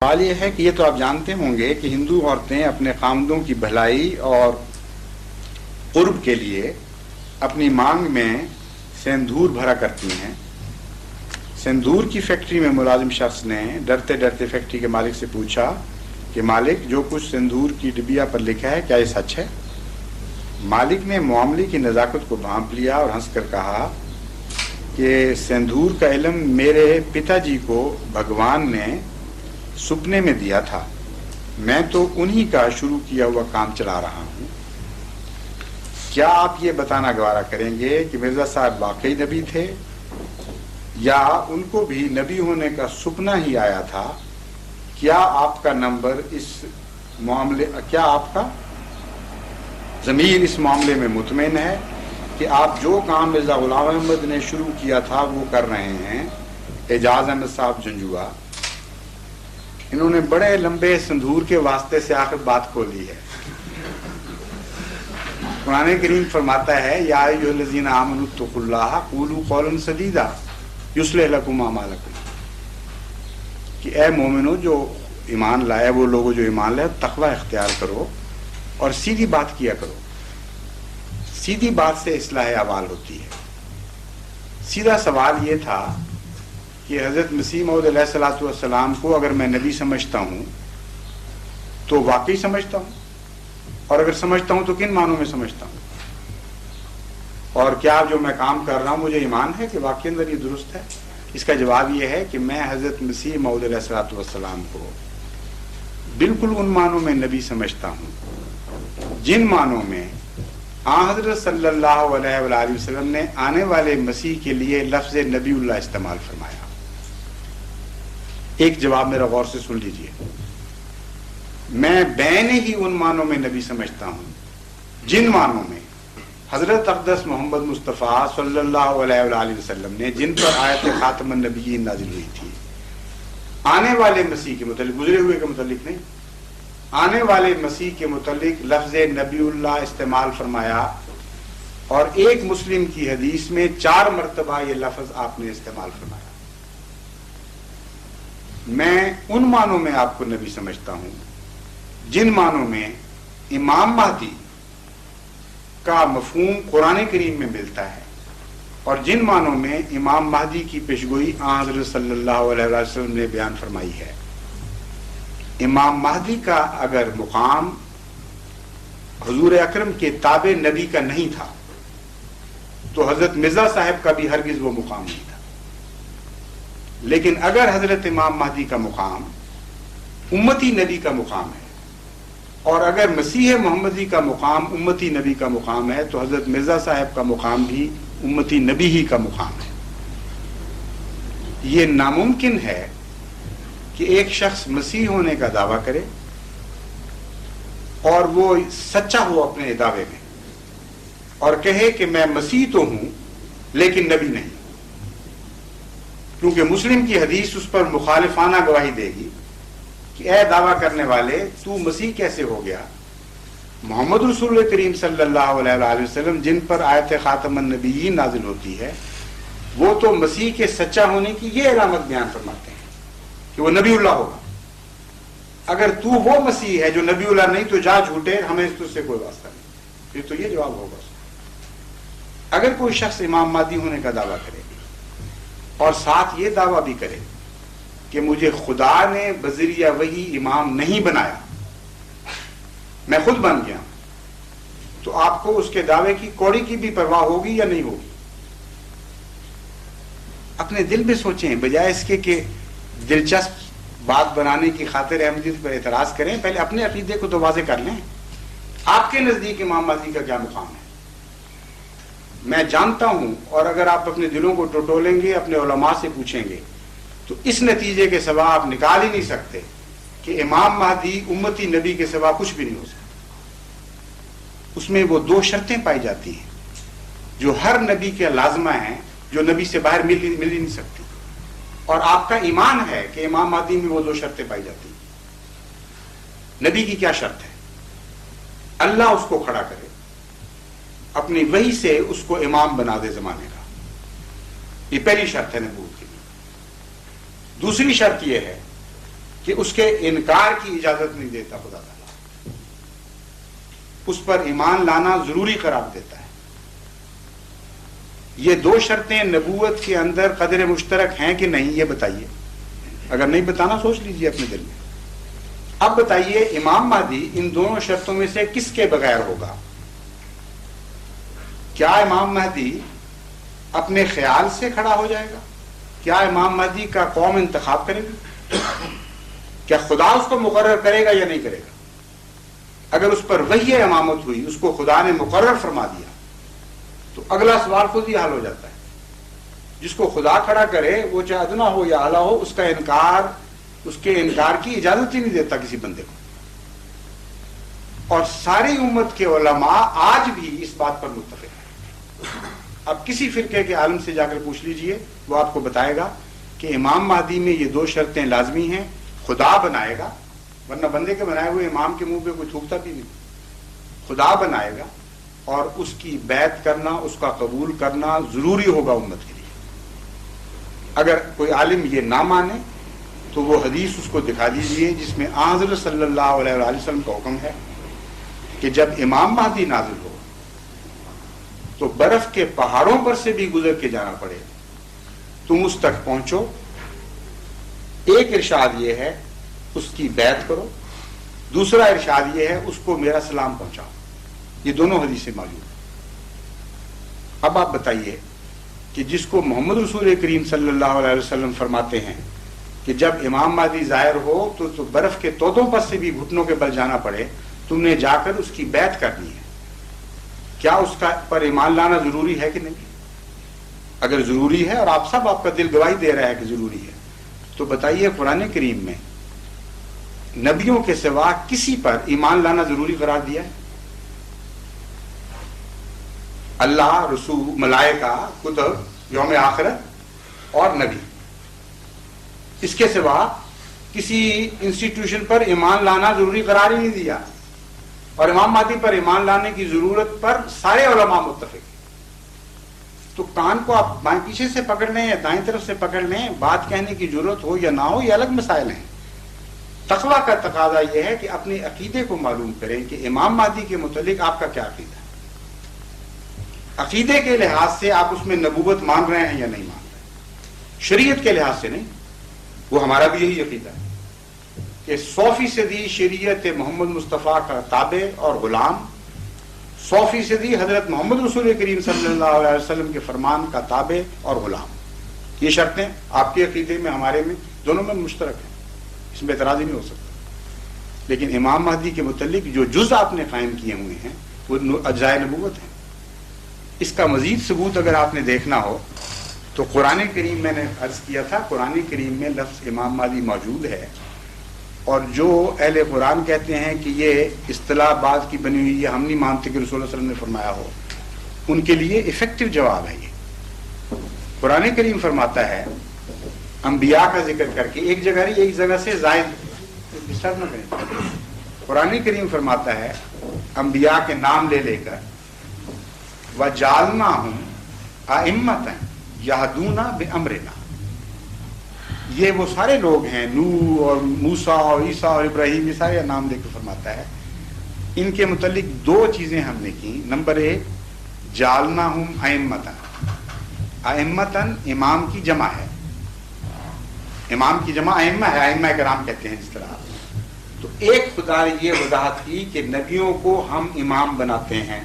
سوال یہ ہے کہ یہ تو آپ جانتے ہوں گے کہ ہندو عورتیں اپنے خامدوں کی بھلائی اور قرب کے لیے اپنی مانگ میں سندور بھرا کرتی ہیں۔ سندور کی فیکٹری میں ملازم شخص نے ڈرتے ڈرتے فیکٹری کے مالک سے پوچھا کہ مالک، جو کچھ سندور کی ڈبیا پر لکھا ہے کیا یہ سچ ہے؟ مالک نے معاملے کی نزاکت کو بھانپ لیا اور ہنس کر کہا کہ سندور کا علم میرے پتا جی کو بھگوان نے سپنے میں دیا تھا، میں تو انہی کا شروع کیا ہوا کام چلا رہا ہوں۔ کیا آپ یہ بتانا گوارا کریں گے کہ مرزا صاحب واقعی نبی تھے یا ان کو بھی نبی ہونے کا سپنا ہی آیا تھا؟ کیا آپ کا نمبر کیا آپ کا ضمیر اس معاملے میں مطمئن ہے کہ آپ جو کام مرزا غلام احمد نے شروع کیا تھا وہ کر رہے ہیں؟ اعجاز احمد صاحب جنجوا، انہوں نے بڑے لمبے سندور کے واسطے سے آخر بات کھولی ہے۔ قرآن کریم فرماتا ہے یا ایھا الذین آمنوا اتقوا اللہ قولوا قولا سدیدا یصلح لکم اعمالکم، کہ اے مومنو جو ایمان لائے، وہ لوگوں جو ایمان لائے تقوی اختیار کرو اور سیدھی بات کیا کرو۔ سیدھی بات سے اصلاح اعمال ہوتی ہے۔ سیدھا سوال یہ تھا کہ حضرت مسیح موعود علیہ الصلوۃ والسلام کو اگر میں نبی سمجھتا ہوں تو واقعی سمجھتا ہوں، اور اگر سمجھتا ہوں تو کن معنوں میں سمجھتا ہوں، اور کیا جو میں کام کر رہا ہوں مجھے ایمان ہے کہ واقعی اندر یہ درست ہے؟ اس کا جواب یہ ہے کہ میں حضرت مسیح موعود علیہ الصلوۃ والسلام کو بالکل ان معنوں میں نبی سمجھتا ہوں جن معنوں میں حضرت صلی اللہ علیہ وآلہ وسلم نے آنے والے مسیح کے لیے لفظ نبی اللہ استعمال فرمایا۔ ایک جواب میرا غور سے سن لیجئے، میں بین ہی ان معنوں میں نبی سمجھتا ہوں جن معنوں میں حضرت اقدس محمد مصطفیٰ صلی اللہ علیہ وآلہ وسلم نے جن پر آیت خاتم النبیین نازل ہوئی تھی، آنے والے مسیح کے متعلق، گزرے ہوئے کے متعلق نہیں، آنے والے مسیح کے متعلق لفظ نبی اللہ استعمال فرمایا، اور ایک مسلم کی حدیث میں 4 مرتبہ یہ لفظ آپ نے استعمال فرمایا۔ میں ان معنوں میں آپ کو نبی سمجھتا ہوں جن معنوں میں امام مہدی کا مفہوم قرآن کریم میں ملتا ہے، اور جن معنوں میں امام مہدی کی پیشگوئی حضرت صلی اللہ علیہ وسلم نے بیان فرمائی ہے۔ امام مہدی کا اگر مقام حضور اکرم کے تابع نبی کا نہیں تھا تو حضرت مرزا صاحب کا بھی ہرگز وہ مقام نہیں تھا، لیکن اگر حضرت امام مہدی کا مقام امتی نبی کا مقام ہے، اور اگر مسیح محمدی کا مقام امتی نبی کا مقام ہے، تو حضرت مرزا صاحب کا مقام بھی امتی نبی ہی کا مقام ہے۔ یہ ناممکن ہے کہ ایک شخص مسیح ہونے کا دعویٰ کرے اور وہ سچا ہو اپنے دعوے میں، اور کہے کہ میں مسیح تو ہوں لیکن نبی نہیں، کیونکہ مسلم کی حدیث اس پر مخالفانہ گواہی دے گی کہ اے دعویٰ کرنے والے، تو مسیح کیسے ہو گیا؟ محمد رسول کریم صلی اللہ علیہ وآلہ وسلم جن پر آیت خاتم النبیین نازل ہوتی ہے، وہ تو مسیح کے سچا ہونے کی یہ علامت بیان فرماتے ہیں کہ وہ نبی اللہ ہوگا۔ اگر تو وہ مسیح ہے جو نبی اللہ نہیں تو جا جھوٹے، ہمیں اس سے کوئی واسطہ نہیں۔ پھر تو یہ جواب ہوگا۔ اگر کوئی شخص امام مہدی ہونے کا دعویٰ کرے اور ساتھ یہ دعویٰ بھی کرے کہ مجھے خدا نے بذریعہ وحی امام نہیں بنایا، میں خود بن گیا، تو آپ کو اس کے دعوے کی کوڑی کی بھی پرواہ ہوگی یا نہیں ہوگی؟ اپنے دل میں سوچیں، بجائے اس کے کہ دلچسپ بات بنانے کی خاطر احمدیت پر اعتراض کریں، پہلے اپنے عقیدے کو تو واضح کر لیں۔ آپ کے نزدیک امام مہدی کا کیا مقام ہے؟ میں جانتا ہوں، اور اگر آپ اپنے دلوں کو ٹٹولیں گے، اپنے علماء سے پوچھیں گے، تو اس نتیجے کے سوا آپ نکال ہی نہیں سکتے کہ امام مہدی امتی نبی کے سوا کچھ بھی نہیں ہو سکتا۔ اس میں وہ 2 شرطیں پائی جاتی ہیں جو ہر نبی کے لازمہ ہیں، جو نبی سے باہر مل ہی نہیں سکتی، اور آپ کا ایمان ہے کہ امام مہدی میں وہ 2 شرطیں پائی جاتی ہیں۔ نبی کی کیا شرط ہے؟ اللہ اس کو کھڑا کرے، اپنی وحی سے اس کو امام بنا دے زمانے کا، یہ پہلی شرط ہے نبوت کی۔ دوسری شرط یہ ہے کہ اس کے انکار کی اجازت نہیں دیتا خدا تعالیٰ، اس پر ایمان لانا ضروری قرار دیتا ہے۔ یہ دو شرطیں نبوت کے اندر قدر مشترک ہیں کہ نہیں، یہ بتائیے۔ اگر نہیں بتانا سوچ لیجئے اپنے دل میں۔ اب بتائیے امام مہدی ان دونوں شرطوں میں سے کس کے بغیر ہوگا؟ کیا امام مہدی اپنے خیال سے کھڑا ہو جائے گا؟ کیا امام مہدی کا قوم انتخاب کرے گی؟ کیا خدا اس کو مقرر کرے گا یا نہیں کرے گا؟ اگر اس پر وحی امامت ہوئی، اس کو خدا نے مقرر فرما دیا، تو اگلا سوال خود ہی حل ہو جاتا ہے۔ جس کو خدا کھڑا کرے وہ چاہے ادنا ہو یا اعلیٰ ہو، اس کا انکار، اس کے انکار کی اجازت ہی نہیں دیتا کسی بندے کو۔ اور ساری امت کے علماء آج بھی اس بات پر متفق ہیں۔ اب کسی فرقے کے عالم سے جا کر پوچھ لیجئے، وہ آپ کو بتائے گا کہ امام مہدی میں یہ دو شرطیں لازمی ہیں۔ خدا بنائے گا، ورنہ بندے کے بنائے ہوئے امام کے منہ پہ کوئی تھوکتا بھی نہیں۔ خدا بنائے گا اور اس کی بیعت کرنا، اس کا قبول کرنا ضروری ہوگا امت کے لیے۔ اگر کوئی عالم یہ نہ مانے تو وہ حدیث اس کو دکھا دیجئے جس میں حضرت صلی اللہ علیہ وآلہ وسلم کا حکم ہے کہ جب امام مہدی نازل ہو تو برف کے پہاڑوں پر سے بھی گزر کے جانا پڑے، تم اس تک پہنچو۔ ایک ارشاد یہ ہے اس کی بیعت کرو، دوسرا ارشاد یہ ہے اس کو میرا سلام پہنچاؤ۔ یہ دونوں حدیثیں موجود ہیں۔ اب آپ بتائیے کہ جس کو محمد رسول کریم صلی اللہ علیہ وسلم فرماتے ہیں کہ جب امام مہدی ظاہر ہو تو برف کے تودوں پر سے بھی گھٹنوں کے بل جانا پڑے، تم نے جا کر اس کی بیعت کرنی ہے، کیا اس کا پر ایمان لانا ضروری ہے کہ نہیں؟ اگر ضروری ہے اور آپ کا دل گواہی دے رہا ہے کہ ضروری ہے، تو بتائیے قرآن کریم میں نبیوں کے سوا کسی پر ایمان لانا ضروری قرار دیا ہے؟ اللہ، رسول، ملائکہ، کتب، یوم آخرت اور نبی، اس کے سوا کسی انسٹیٹیوشن پر ایمان لانا ضروری قرار ہی نہیں دیا۔ اور امام مہدی پر ایمان لانے کی ضرورت پر سارے علماء متفق ہیں۔ تو کان کو آپ بائیں پیچھے سے پکڑ لیں یا دائیں طرف سے پکڑ لیں، بات کہنے کی ضرورت ہو یا نہ ہو، یہ الگ مسائل ہیں۔ تقویٰ کا تقاضا یہ ہے کہ اپنے عقیدے کو معلوم کریں کہ امام مہدی کے متعلق آپ کا کیا عقیدہ ہے۔ عقیدے کے لحاظ سے آپ اس میں نبوت مان رہے ہیں یا نہیں مان رہے، شریعت کے لحاظ سے نہیں۔ وہ ہمارا بھی یہی عقیدہ ہے کہ 100% شریعت محمد مصطفیٰ کا تابع اور غلام، 100% حضرت محمد رسول کریم صلی اللہ علیہ وسلم کے فرمان کا تابع اور غلام۔ یہ شرطیں آپ کے عقیدے میں، ہمارے میں، دونوں میں مشترک ہیں، اس میں اعتراض ہی نہیں ہو سکتا۔ لیکن امام مہدی کے متعلق جو جز آپ نے قائم کیے ہوئے ہیں وہ اجزائے نبوت ہیں۔ اس کا مزید ثبوت اگر آپ نے دیکھنا ہو تو قرآن کریم، میں نے عرض کیا تھا، قرآن کریم میں لفظ امام مہدی موجود ہے، اور جو اہل قرآن کہتے ہیں کہ یہ اصطلاح بعد کی بنی ہوئی ہے، ہم نہیں مانتے کہ رسول اللہ صلی اللہ علیہ وسلم نے فرمایا ہو، ان کے لیے افیکٹو جواب ہے یہ۔ قرآن کریم فرماتا ہے انبیاء کا ذکر کر کے، ایک جگہ سے زائد ڈسٹرب نہ کریں، قرآن کریم فرماتا ہے انبیاء کے نام لے لے کر وَجَعَلْنَاهُمْ أَئِمَّةً يَهْدُونَ بِأَمْرِنَا، یہ وہ سارے لوگ ہیں، نوح اور موسیٰ اور عیسیٰ اور ابراہیم، یہ سارے نام لے کے فرماتا ہے۔ ان کے متعلق دو چیزیں ہم نے کی۔ نمبر 1، جَعَلْنَاهُمْ أَئِمَّةً، أئمةً امام کی جمع ہے، امام کی جمع ائمہ ہے، ائمہ کرام کہتے ہیں جس طرح۔ تو ایک خدا نے یہ وضاحت کی کہ نبیوں کو ہم امام بناتے ہیں۔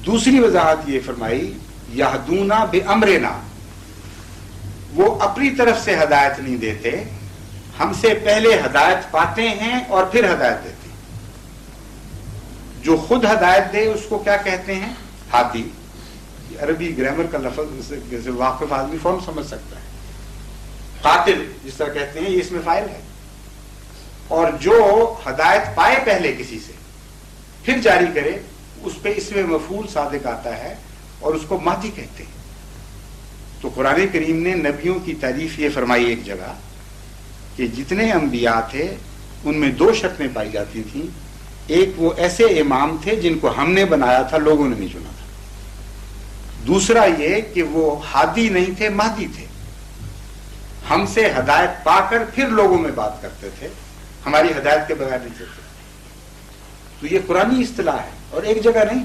دوسری وضاحت یہ فرمائی یہدون بامرنا، وہ اپنی طرف سے ہدایت نہیں دیتے، ہم سے پہلے ہدایت پاتے ہیں اور پھر ہدایت دیتے ہیں۔ جو خود ہدایت دے اس کو کیا کہتے ہیں؟ ہادی۔ عربی گرامر کا لفظ جیسے واقف آدمی فوراً سمجھ سکتا ہے۔ قاتل جس طرح کہتے ہیں، یہ اس میں فاعل ہے۔ اور جو ہدایت پائے پہلے کسی سے پھر جاری کرے، اس پہ اس میں مفعول صادق آتا ہے اور اس کو مہدی کہتے ہیں۔ تو قرآن کریم نے نبیوں کی تعریف یہ فرمائی ایک جگہ کہ جتنے انبیاء تھے ان میں دو شرطیں پائی جاتی تھیں۔ ایک، وہ ایسے امام تھے جن کو ہم نے بنایا تھا، لوگوں نے نہیں چنا تھا۔ دوسرا یہ کہ وہ ہادی نہیں تھے، مہدی تھے۔ ہم سے ہدایت پا کر پھر لوگوں میں بات کرتے تھے، ہماری ہدایت کے بغیر نہیں چلتے. تو یہ قرآنی اصطلاح ہے، اور ایک جگہ نہیں،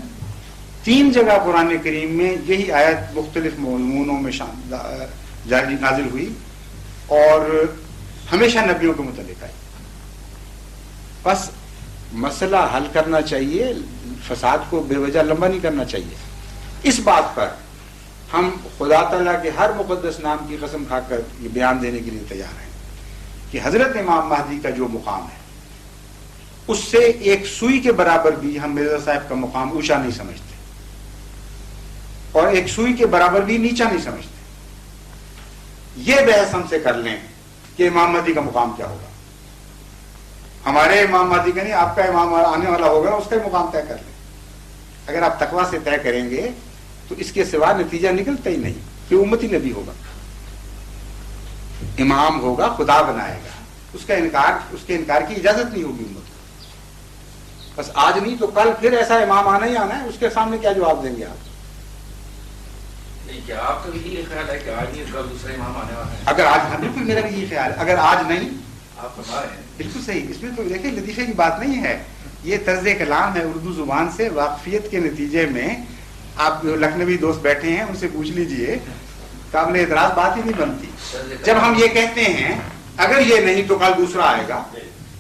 3 جگہ قرآن کریم میں یہی آیت مختلف مضمونوں میں نازل ہوئی اور ہمیشہ نبیوں کے متعلق آئی. بس مسئلہ حل کرنا چاہیے، فساد کو بے وجہ لمبا نہیں کرنا چاہیے. اس بات پر ہم خدا تعالیٰ کے ہر مقدس نام کی قسم کھا کر یہ بیان دینے کے لیے تیار ہیں کہ حضرت امام مہدی کا جو مقام ہے اس سے ایک سوئی کے برابر بھی ہم مرزا صاحب کا مقام اونچا نہیں سمجھتے، اور ایک سوئی کے برابر بھی نیچا نہیں سمجھتے. یہ بحث ہم سے کر لیں کہ امام مہدی کا مقام کیا ہوگا. ہمارے امام مہدی کا نہیں، آپ کا امام آنے والا ہوگا، اس کا مقام طے کر لیں. اگر آپ تقویٰ سے طے کریں گے تو اس کے سوا نتیجہ نکلتا ہی نہیں کہ امتی نبی ہوگا، امام ہوگا، خدا بنائے گا. اس کے انکار کی اجازت نہیں ہوگی امت کو. بس آج نہیں تو کل پھر ایسا امام آنا ہی آنا ہے. اس کے سامنے کیا جواب دیں گے آپ؟ کیا آپ کا بھی یہ خیال ہے کہ آج نہیں کل دوسرا امام آنے والا ہے؟ اگر آج، ہاں بالکل میرا بھی یہ خیال ہے، اگر آج نہیں، آپ بتا رہے ہیں بالکل صحیح. اس میں تو دیکھیں لطیفے کی بات نہیں ہے، یہ طرز کلام ہے اردو زبان سے واقفیت کے نتیجے میں. آپ لکھنوی دوست بیٹھے ہیں، ان سے پوچھ لیجئے، قابل اعتراض بات ہی نہیں بنتی. جب ہم یہ کہتے ہیں اگر یہ نہیں تو کل دوسرا آئے گا،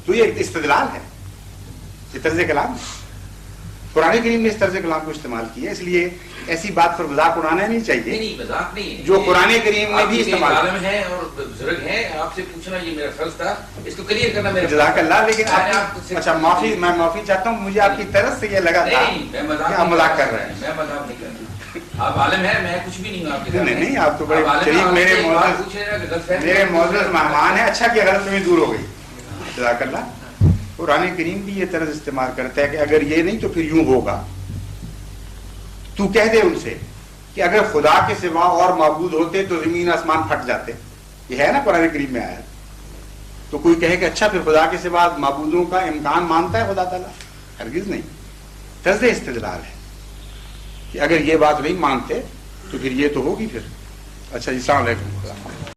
تو یہ استدلال ہے، یہ طرز کلام ہے. قرآن کریم نے اس طرز کلام کو استعمال کیا، اس لیے ایسی بات پر مذاق اڑانا نہیں چاہیے. نہیں مذاق نہیں ہے، جو قرآن کریم نے بھی استعمال کیا. عالم ہے اور بزرگ ہیں، آپ سے پوچھنا یہ میرا فرض تھا، اس کو کلیئر کرنا میرا. جزاک اللہ. لیکن اچھا معافی، میں معافی چاہتا ہوں، مجھے آپ کی طرف سے یہ لگا تھا کہ آپ مذاق کر رہے ہیں. میں مذاق نہیں کر رہا. آپ عالم ہیں، میں کچھ بھی نہیں ہوں آپ کے. نہیں، آپ تو بڑے شریف، میرے معزز مہمان ہیں. اچھا کہ غلط فہمی دور ہو گئی. جزاک اللہ. قرآن کریم بھی یہ طرز استعمال کرتا ہے کہ اگر یہ نہیں تو پھر یوں ہوگا. تو کہہ دے ان سے کہ اگر خدا کے سوا اور معبود ہوتے تو زمین آسمان پھٹ جاتے. یہ ہے نا قرآن کریم میں آیا. تو کوئی کہے کہ اچھا پھر خدا کے سوا معبودوں کا امکان مانتا ہے خدا تعالیٰ؟ ہرگز نہیں. طرز استدلال ہے کہ اگر یہ بات نہیں مانتے تو پھر یہ تو ہوگی. پھر اچھا جی، السلام علیکم.